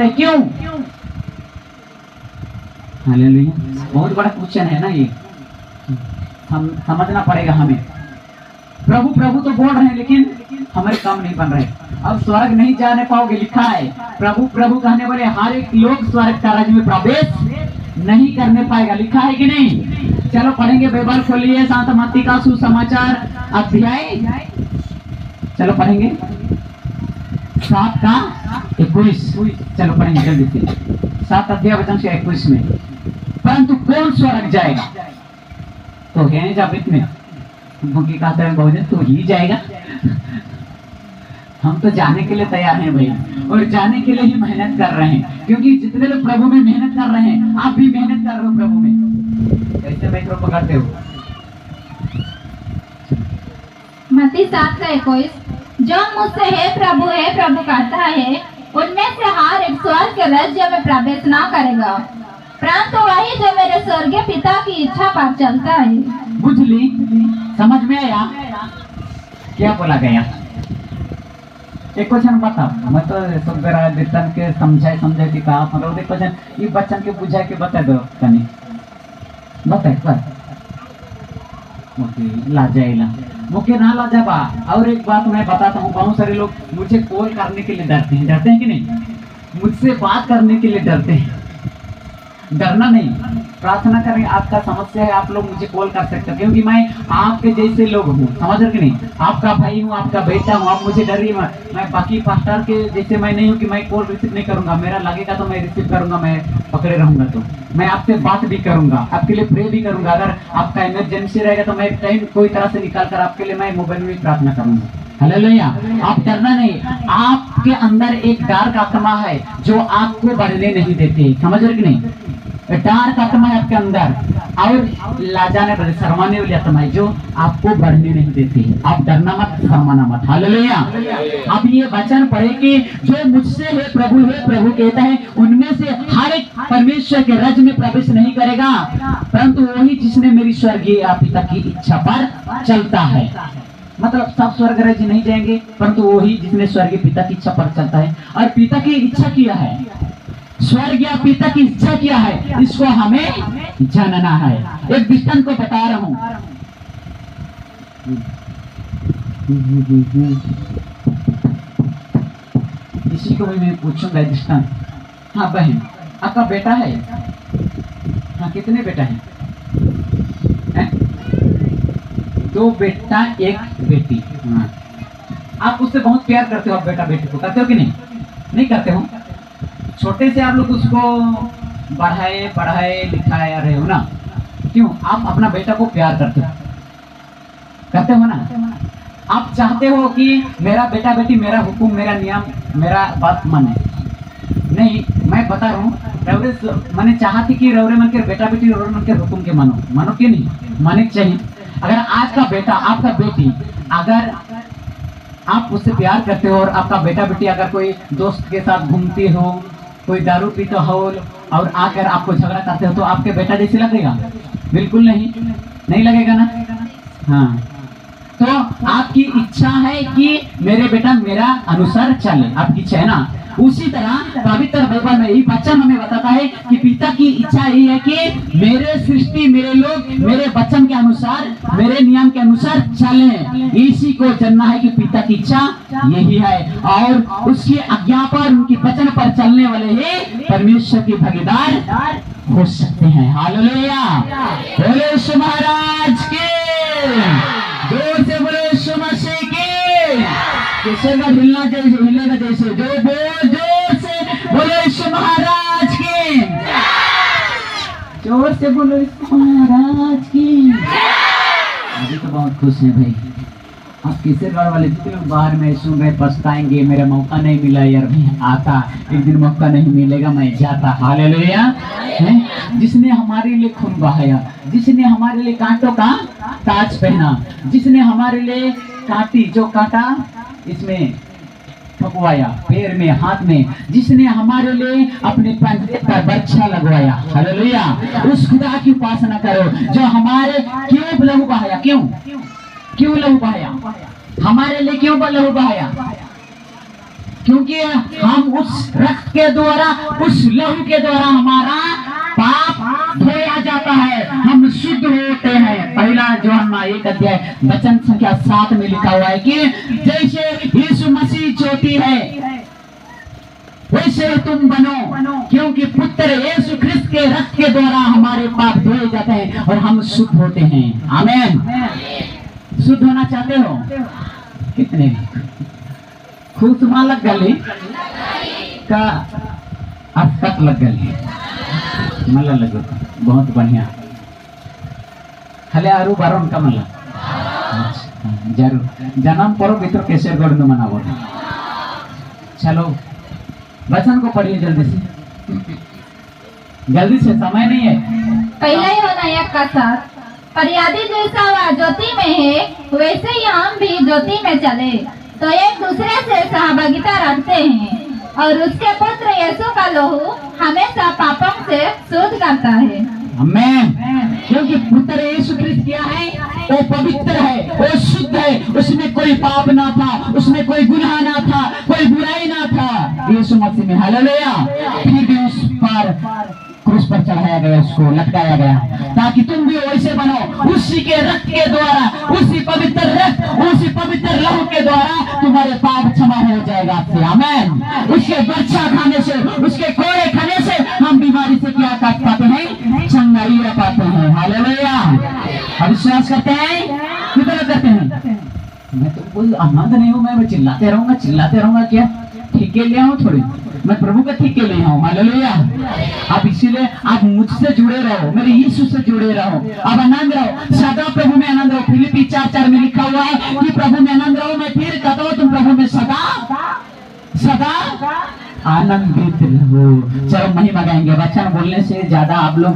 क्यों? हालेलुया। बहुत बड़ा क्वेश्चन है ना ये, हम समझना पड़ेगा हमें। प्रभु प्रभु तो बोल रहे हैं लेकिन हमारे काम नहीं बन रहे। अब स्वर्ग नहीं जाने पाओगे, लिखा है। प्रभु प्रभु कहने वाले हर एक लोग स्वर्ग का राज्य में प्रवेश नहीं करने पाएगा, लिखा है कि नहीं? चलो पढ़ेंगे, बाइबल खोलिए, संत मत्ती का सुसमाचार अध्याय, चलो पढ़ेंगे 7 का 21। चलो पढ़ेंगे जल्दी से, 7 अध्याय वचन से 21 में। परंतु कौन स्वर्ग जाएगा? तो है जाबित में मुझे कहते हैं बहुजन तो ही जाएगा। हम तो जाने के लिए तैयार हैं भाई, और जाने के लिए ही मेहनत कर रहे हैं, क्योंकि जितने लोग प्रभु में मेहनत कर रहे हैं, आप भी मेहनत कर रहे हो प्रभु में। कैसे माइक्रो पकड़ते हो? मत्ती 7 का 21, जो मुझसे हे प्रभु कहता है, उनमें से हर एक स्वर्ग के राज्य में प्रवेश ना करेगा, परंतु वही जो मेरे स्वर्गीय पिता की इच्छा पर चलता है। बुझली? समझ में आया क्या बोला गया? एक क्वेश्चन बताओ, मैं तो सब बेतन के समझाए कि कहा मतलब एक क्वेश्चन ये बच्चन के बुझा के बता दो तनी, बताए पर लाजाइला मुझे ना लाजाबा। और एक बात मैं बताता हूँ, बहुत सारे लोग मुझे कॉल करने के लिए डरते हैं कि नहीं? मुझसे बात करने के लिए डरते हैं। डरना नहीं, प्रार्थना करें। आपका समस्या है, आप लोग मुझे कॉल कर सकते हो, क्योंकि मैं आपके जैसे लोग हूँ, समझ रहे कि नहीं? आपका भाई हूँ, आपका बेटा हूँ, आप मुझे डरिए मत। मैं बाकी पास्टर के जैसे मैं नहीं हूँ कि मैं कॉल रिसीव नहीं करूंगा। मेरा लगेगा तो मैं रिसीव करूंगा, मैं पकड़े रहूंगा तो मैं आपसे बात भी करूंगा, आपके लिए प्रे भी करूंगा। अगर आपका इमरजेंसी रहेगा तो मैं टाइम कोई तरह से निकाल कर आपके लिए मैं मोबाइल में प्रार्थना करूंगा। हालेलुया। आप डरना नहीं। आपके अंदर एक डार्क आत्मा है जो आपको बढ़ने नहीं देती, समझ रहे कि नहीं? डार्क आत्मा है आपके अंदर, और लाजाने वाली शर्माने वाली आत्मा है जो आपको बढ़ने नहीं देती है। आप डरना मत, शर्माना मत। हालेलुया। अब ये वचन पढ़े कि जो मुझसे है प्रभु कहता है, उनमें से हर एक परमेश्वर के राज्य में प्रवेश नहीं करेगा, परंतु वही जिसने मेरी स्वर्गीय पिता की इच्छा पर चलता है। मतलब सब स्वर्ग राज्य नहीं जाएंगे, परंतु वही जिसने स्वर्गीय पिता की इच्छा पर चलता है। और पिता की इच्छा किया है, स्वर्गीय पिता की इच्छा किया है, इसको हमें जानना है। एक दृष्टांत को बता रहा हूं। इसी को मैं पूछूंगा दृष्टांत। हाँ बहन, आपका बेटा है? हाँ, कितने बेटा है? 2 बेटा 1 बेटी। हाँ, आप उससे बहुत प्यार करते हो, आप बेटा बेटी को करते हो कि नहीं? नहीं करते हो? छोटे से आप लोग उसको पढ़ाए लिखाए रहे हो ना? क्यों? आप अपना बेटा को प्यार करते हो ना? आप चाहते हो कि मेरा बेटा बेटी मेरा हुक्म, मेरा नियम, मेरा बात माने। नहीं, मैं बता रहा हूँ, मैंने चाहा थी कि रौरे मन के बेटा बेटी रौरे मन के हुक्म के मानो कि नहीं? माने चाहिए। अगर आज का बेटा, आपका बेटी, अगर आप उससे प्यार करते हो और आपका बेटा बेटी अगर कोई दोस्त के साथ घूमती हो, कोई दारू पीता हो और आकर आपको झगड़ा करते हो, तो आपके बेटा जैसे लगेगा? बिल्कुल नहीं लगेगा ना? हाँ, तो आपकी इच्छा है कि मेरे बेटा मेरा अनुसार चले, आपकी इच्छा है ना? उसी तरह पवित्र बाइबल में यही वचन हमें बताता है कि पिता की इच्छा यही है कि मेरे सृष्टि, मेरे लोग मेरे वचन के अनुसार, मेरे नियम के अनुसार चलें। इसी को जानना है कि पिता की इच्छा यही है, और उसकी आज्ञा पर, उनकी वचन पर चलने वाले ही परमेश्वर के भागीदार हो सकते हैं। हालेलुया। बोले यीशु महाराज के, जोर से बोले यीशु मसीह के। जैसे का हिलेगा जैसे जोर से बोलो यीशु महाराज की, जोर से बोलो यीशु महाराज की। अभी तो बहुत खुश हैं भाई। आप किसे घर वाले जितने लोग बाहर में सुन रहे पछताएंगे, मेरा मौका नहीं मिला यार, मैं आता, एक दिन मौका नहीं मिलेगा, मैं जाता। हालेलुया। जिसने हमारे लिए खून बहाया, जिसने हमारे लिए कांटों का ताज पहना, जिसने हमारे लिए कांटी जो कांटा इसमें ठुकवाया, पैर में, हाथ में, जिसने हमारे लिए अपने पंजे पर बच्चा लगवाया। हालेलुया। उस खुदा की उपासना करो जो हमारे क्यों लहू बहाया, क्यों लहू बहाया हमारे लिए, क्यों लहू बहाया? क्योंकि हम उस रक्त के द्वारा, उस लहू के द्वारा हमारा पाप धोया जाता है, हम शुद्ध होते हैं। पहला यूहन्ना 1 वचन संख्या 7 में लिखा हुआ है कि जैसे यीशु मसीह ज्योति है वैसे तुम बनो, क्योंकि पुत्र यीशु ख्रिस्त के रक्त के द्वारा हमारे पाप धोए जाते हैं और हम शुद्ध होते हैं। आमीन। शुद्ध होना चाहते हो? कितने खूब तुम्हारा लग गली का अस्पत लग गली मला लगो बहुत बढ़िया हले आरु बारों का मला जरूर जन्म परो भीतर कैसे गढ़ मनावो। चलो वचन को पढ़िए जल्दी से, समय नहीं है। पहला यूहन्ना 1:7 पर यदि जैसा वह ज्योति में है वैसे ही हम भी ज्योति में चले तो एक दूसरे से सहभागिता रखते हैं और उसके पुत्र यीशु का लहू हमेशा पापों से शुद्ध करता है। आमीन। क्योंकि पुत्र यीशु ख्रिस्त क्या है? वो पवित्र है, वो शुद्ध है, उसमें कोई पाप ना था, उसमें कोई गुनाह ना था, कोई बुराई ना था। यीशु मसीह में हालेलुया। फिर भी उस पर क्रूस पर चढ़ाया गया, उसको लटकाया गया ताकि तुम भी वैसे बनो। उसी के रक्त के द्वारा, उसी पवित्र रक्त, उसी पवित्र लहू के द्वारा तुम्हारे पाप क्षमा हो जाएगा आपसे। आमीन। उसके बच्चा खाने से, उसके कोड़े खाने से हम बीमारी से क्या कर पाते हैं? चंगाई रह पाते हैं। हालेलुया। अविश्वास करते हैं? कितना करते हैं? मैं तो कोई आनंद नहीं हूँ, मैं चिल्लाते रहूंगा क्या? ठीके ले आऊं थोड़ी, मैं प्रभु का ठीके ले आऊं। हालेलुया। आप इसीलिए आप मुझसे जुड़े रहो, मेरे यीशु से जुड़े रहो, आप आनंद रहो, सदा प्रभु में आनंद रहो। फिलिप्पी 4:4 में लिखा हुआ है कि प्रभु में आनंद रहो। मैं फिर कहता हूँ तुम प्रभु में सदा आनंदित रहो। चलो महिमा गाएंगे। वचन बोलने से ज्यादा आप लोग